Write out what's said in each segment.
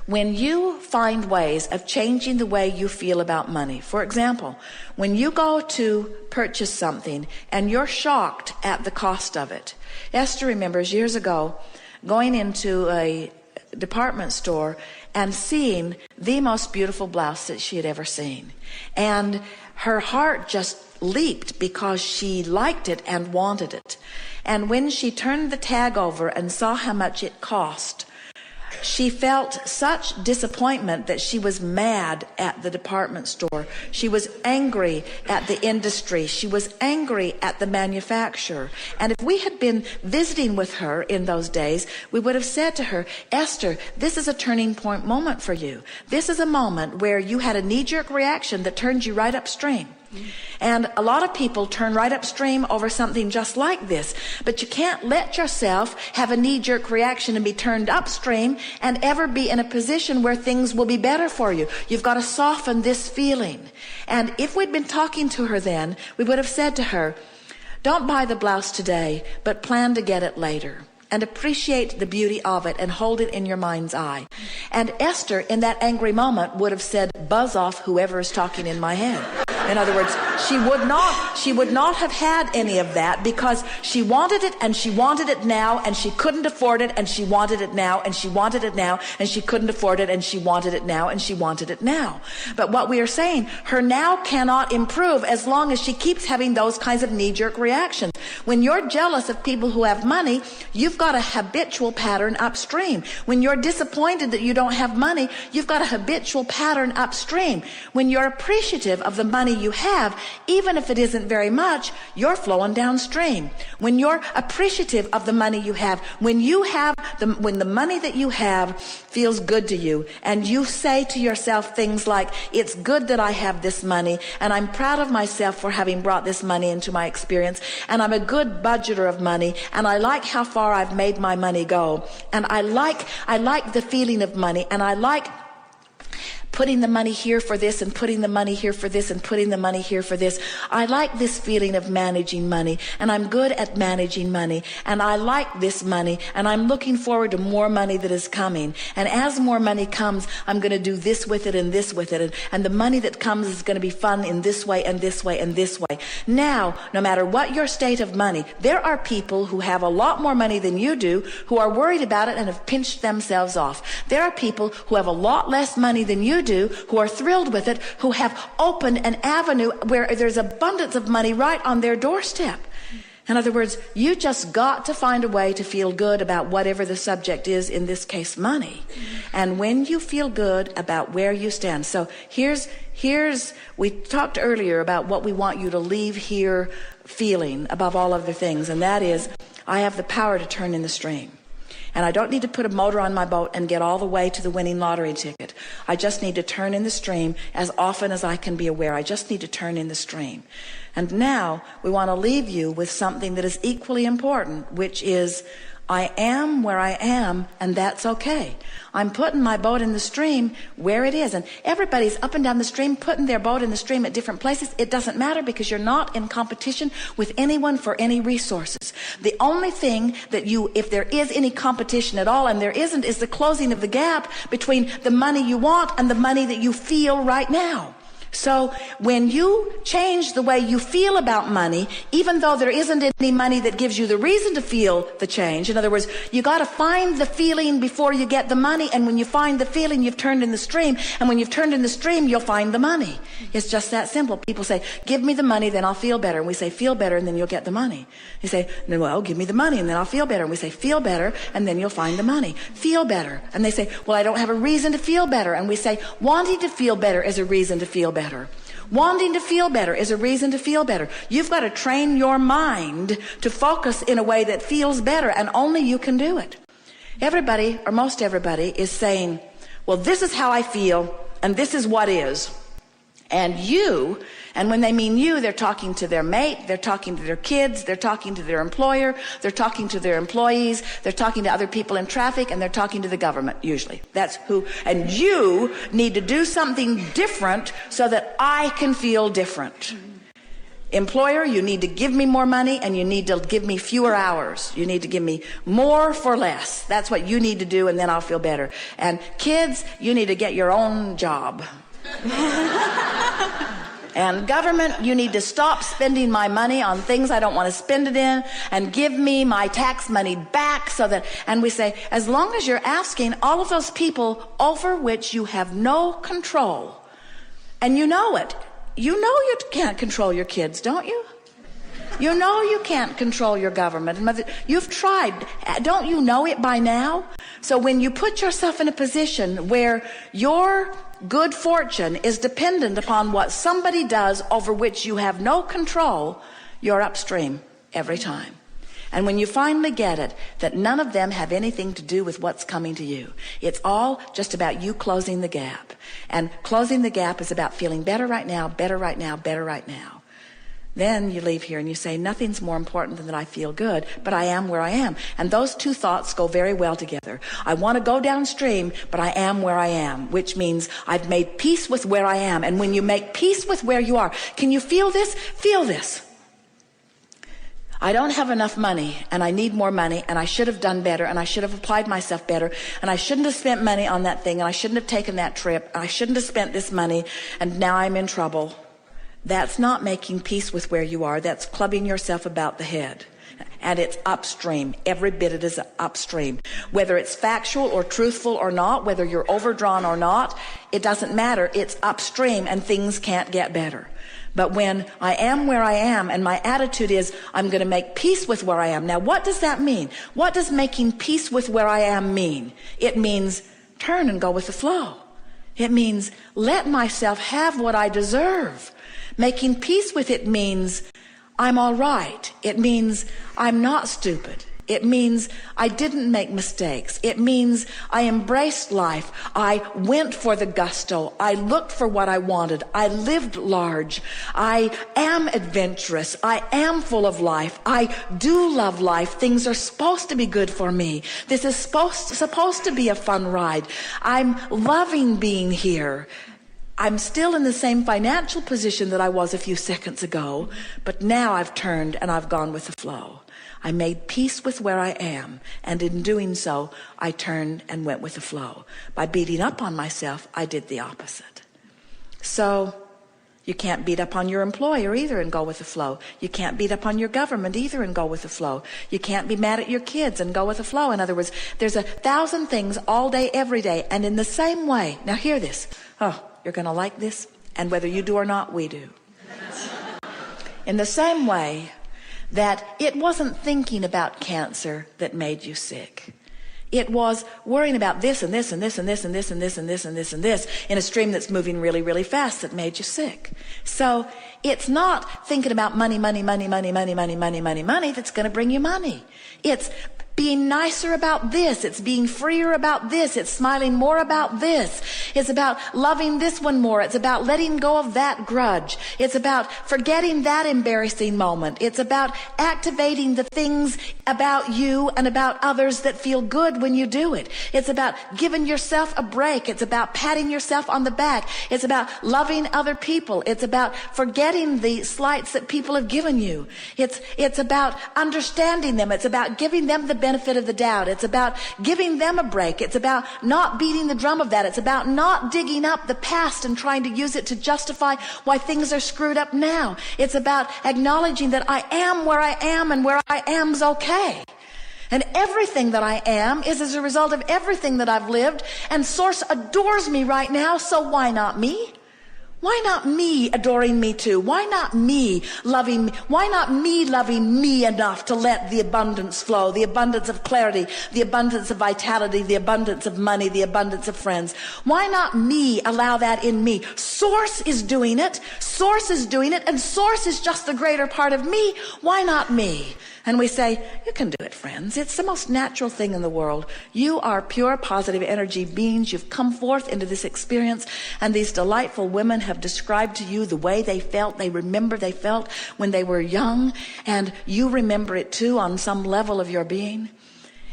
When you find ways of changing the way you feel about money, for example, when you go to purchase something and you're shocked at the cost of it. Esther remembers years ago going into a department store and seeing the most beautiful blouse that she had ever seen. And her heart just leaped because she liked it and wanted it. And when she turned the tag over and saw how much it cost, she felt such disappointment that she was mad at the department store. She was angry at the industry. She was angry at the manufacturer. And if we had been visiting with her in those days, we would have said to her, Esther, this is a turning point moment for you. This is a moment where you had a knee-jerk reaction that turned you right upstream. And a lot of people turn right upstream over something just like this. But you can't let yourself have a knee-jerk reaction and be turned upstream and ever be in a position where things will be better for you. You've got to soften this feeling. And if we'd been talking to her then, we would have said to her, don't buy the blouse today, but plan to get it later. And appreciate the beauty of it and hold it in your mind's eye. And Esther, in that angry moment, would have said, buzz off whoever is talking in my head. In other words, she would not have had any of that because she wanted it and she wanted it now and she couldn't afford it and she wanted it now and she wanted it now and she couldn't afford it and she wanted it now and she wanted it now. But what we are saying, her now cannot improve as long as she keeps having those kinds of knee-jerk reactions. When you're jealous of people who have money, you've got a habitual pattern upstream. When you're disappointed that you don't have money, you've got a habitual pattern upstream. When you're appreciative of the money you have, even if it isn't very much, you're flowing downstream. When you're appreciative of the money you have, when the money that you have feels good to you, and you say to yourself things like, it's good that I have this money, and I'm proud of myself for having brought this money into my experience, and I'm a good budgeter of money, and I like how far I've made my money go, and I like the feeling of money, and I like putting the money here for this and putting the money here for this and putting the money here for this. I like this feeling of managing money, and I'm good at managing money, and I like this money, and I'm looking forward to more money that is coming. And as more money comes, I'm going to do this with it and this with it, and the money that comes is going to be fun in this way and this way and this way. Now, no matter what your state of money, there are people who have a lot more money than you do who are worried about it and have pinched themselves off. There are people who have a lot less money than you do, who are thrilled with it, who have opened an avenue where there's abundance of money right on their doorstep. In other words, you just got to find a way to feel good about whatever the subject is, in this case, money. And when you feel good about where you stand. So here's we talked earlier about what we want you to leave here feeling above all other things, and that is, I have the power to turn in the stream. And I don't need to put a motor on my boat and get all the way to the winning lottery ticket. I just need to turn in the stream as often as I can be aware. I just need to turn in the stream. And now we want to leave you with something that is equally important, which is, I am where I am, and that's okay. I'm putting my boat in the stream where it is. And everybody's up and down the stream, putting their boat in the stream at different places. It doesn't matter, because you're not in competition with anyone for any resources. The only thing that if there is any competition at all, and there isn't, is the closing of the gap between the money you want and the money that you feel right now. So when you change the way you feel about money, even though there isn't any money that gives you the reason to feel the change, in other words, you got to find the feeling before you get the money, and when you find the feeling, you've turned in the stream, and when you've turned in the stream, you'll find the money. It's just that simple. People say, give me the money, then I'll feel better. And we say, feel better, and then you'll get the money. You say, well, give me the money, and then I'll feel better. And we say, feel better, and then you'll find the money. Feel better. And they say, well, I don't have a reason to feel better. And we say, wanting to feel better is a reason to feel better. Wanting to feel better is a reason to feel better. You've got to train your mind to focus in a way that feels better, and only you can do it. Everybody, or most everybody, is saying, well, this is how I feel, and this is what is. And when they mean you, they're talking to their mate, they're talking to their kids, they're talking to their employer, they're talking to their employees, they're talking to other people in traffic, and they're talking to the government, usually. That's who. And you need to do something different so that I can feel different. Employer, you need to give me more money and you need to give me fewer hours. You need to give me more for less. That's what you need to do, and then I'll feel better. And kids, you need to get your own job. And government, you need to stop spending my money on things I don't want to spend it in and give me my tax money back so that, and we say, as long as you're asking all of those people over which you have no control, and you know it, you know you can't control your kids, don't you? You know you can't control your government. You've tried. Don't you know it by now? So when you put yourself in a position where your good fortune is dependent upon what somebody does over which you have no control, you're upstream every time. And when you finally get it, that none of them have anything to do with what's coming to you. It's all just about you closing the gap. And closing the gap is about feeling better right now, better right now, better right now. Then you leave here and you say, nothing's more important than that I feel good, but I am where I am. And those two thoughts go very well together. I want to go downstream, but I am where I am, which means I've made peace with where I am. And when you make peace with where you are, can you feel this? Feel this. I don't have enough money, and I need more money, and I should have done better, and I should have applied myself better, and I shouldn't have spent money on that thing, and I shouldn't have taken that trip, and I shouldn't have spent this money, and now I'm in trouble. That's not making peace with where you are. That's clubbing yourself about the head. And it's upstream. Every bit it is upstream. Whether it's factual or truthful or not, whether you're overdrawn or not, it doesn't matter. It's upstream, and things can't get better. But when I am where I am and my attitude is I'm going to make peace with where I am. Now, what does that mean? What does making peace with where I am mean? It means turn and go with the flow. It means let myself have what I deserve. Making peace with it means I'm all right. It means I'm not stupid. It means I didn't make mistakes. It means I embraced life. I went for the gusto. I looked for what I wanted. I lived large. I am adventurous. I am full of life. I do love life. Things are supposed to be good for me. This is supposed to be a fun ride. I'm loving being here. I'm still in the same financial position that I was a few seconds ago, but now I've turned and I've gone with the flow. I made peace with where I am, and in doing so, I turned and went with the flow. By beating up on myself, I did the opposite. So, you can't beat up on your employer either and go with the flow. You can't beat up on your government either and go with the flow. You can't be mad at your kids and go with the flow. In other words, there's 1,000 things all day, every day, and in the same way. Now hear this. Oh, you're going to like this, and whether you do or not, we do. In the same way that it wasn't thinking about cancer that made you sick. It was worrying about this and this and this and this and this and this and this and this and this in a stream that's moving really, really fast that made you sick. So it's not thinking about money that's going to bring you money. It's being nicer about this. It's being freer about this. It's smiling more about this. It's about loving this one more. It's about letting go of that grudge. It's about forgetting that embarrassing moment. It's about activating the things about you and about others that feel good when you do it. It's about giving yourself a break. It's about patting yourself on the back. It's about loving other people. It's about forgetting the slights that people have given you. It's about understanding them. It's about giving them the benefit of the doubt. It's about giving them a break. It's about not beating the drum of that. It's about not digging up the past and trying to use it to justify why things are screwed up now. It's about acknowledging that I am where I am, and where I am's okay. And everything that I am is as a result of everything that I've lived, and Source adores me right now, so why not me? Why not me adoring me too? Why not me loving me? Why not me loving me enough to let the abundance flow, the abundance of clarity, the abundance of vitality, the abundance of money, the abundance of friends? Why not me allow that in me? Source is doing it. Source is doing it, and Source is just the greater part of me. Why not me? And we say, you can do it, friends. It's the most natural thing in the world. You are pure positive energy beings. You've come forth into this experience, and these delightful women have described to you the way they felt. They remember they felt when they were young, and you remember it too on some level of your being.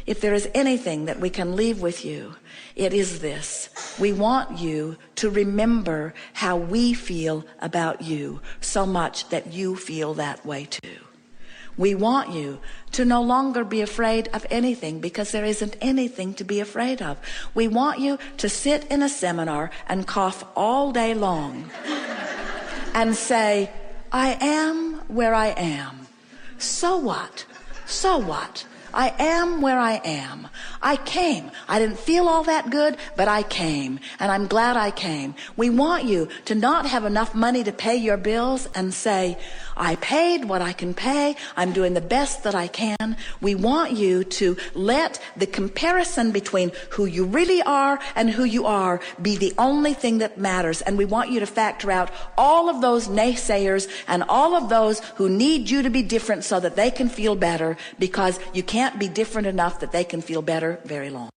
If there is anything that we can leave with you, it is this. We want you to remember how we feel about you so much that you feel that way too. We want you to no longer be afraid of anything because there isn't anything to be afraid of. We want you to sit in a seminar and cough all day long and say, I am where I am. So what? So what? I am where I am. I came. I didn't feel all that good, but I came, and I'm glad I came. We want you to not have enough money to pay your bills and say, I paid what I can pay. I'm doing the best that I can. We want you to let the comparison between who you really are and who you are be the only thing that matters. And we want you to factor out all of those naysayers and all of those who need you to be different so that they can feel better, because you can't be different enough that they can feel better very long.